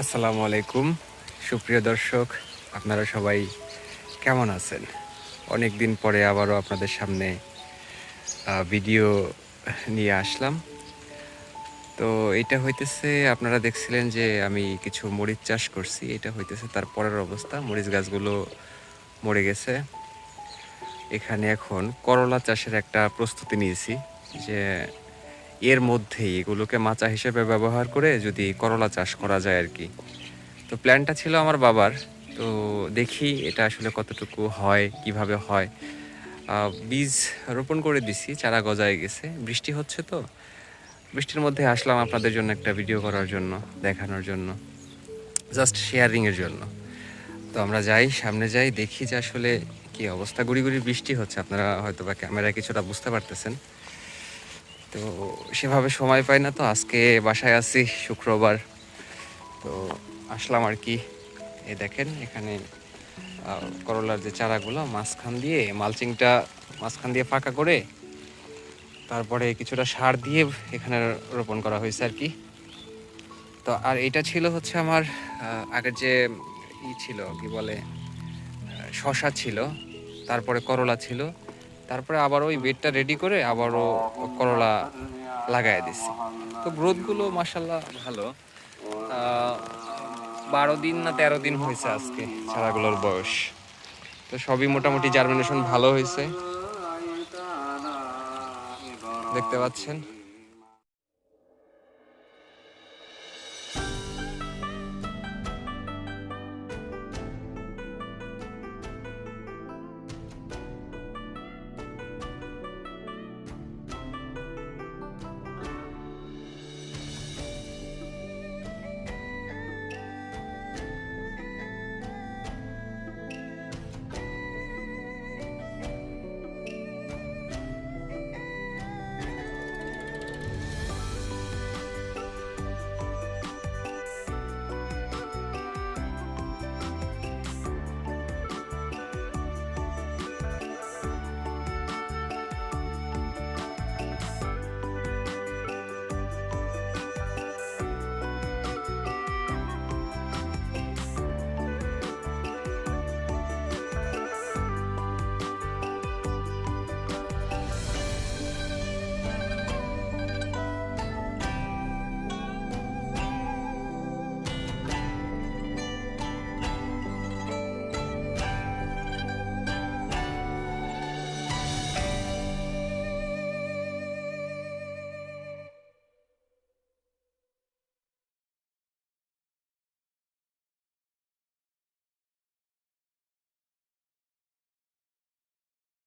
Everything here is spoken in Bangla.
আসসালামু আলাইকুম সুপ্রিয় দর্শক, আপনারা সবাই কেমন আছেন? অনেক দিন পরে আবারও আপনাদের সামনে ভিডিও নিয়ে আসলাম। তো এটা হইতেছে, আপনারা দেখছিলেন যে আমি কিছু মরিচ চাষ করছি, এটা হইতেছে তার পরের অবস্থা। মরিচ গাছগুলো মরে গেছে। এখানে এখন করলা চাষের একটা প্রস্তুতি নিয়েছি, যে এর মধ্যেই এগুলোকে মাচা হিসেবে ব্যবহার করে যদি করলা চাষ করা যায় আর কি। তো প্ল্যানটা ছিল আমার বাবার। তো দেখি এটা আসলে কতটুকু হয়, কিভাবে হয়। বীজ রোপণ করে দিছি, চারা গজায় গেছে, বৃষ্টি হচ্ছে তো বৃষ্টির মধ্যে আসলাম আপনাদের জন্য একটা ভিডিও করার জন্য, দেখানোর জন্য, জাস্ট শেয়ারিংয়ের জন্য। তো আমরা যাই, সামনে যাই, দেখি যে আসলে কি অবস্থা। গুড়ি গুড়ি বৃষ্টি হচ্ছে, আপনারা হয়তো বা ক্যামেরায় কিছুটা বুঝতে পারতেছেন। তো সেভাবে সময় পাই না, তো আজকে বাসায় আছি, শুক্রবার। তো আসলাম আর কি। এই দেখেন এখানে করলার যে চারাগুলো মাঝখান দিয়ে ফাঁকা করে তারপরে কিছুটা সার দিয়ে এখানে রোপণ করা হয়েছে আর কি। তো আর এটা ছিল হচ্ছে আমার আগের যে ছিল কি বলে, শশা ছিল, তারপরে করলা ছিল, তারপরে আবার ওই বেডটা রেডি করে আবারও করলা লাগাই দিছি। তো গ্রোথগুলো মাসাল্লাহ ভালো। 12 দিন না 13 দিন হয়েছে আজকে চারাগুলোর বয়স। তো সবই মোটামুটি জার্মিনেশন ভালো হয়েছে, দেখতে পাচ্ছেন।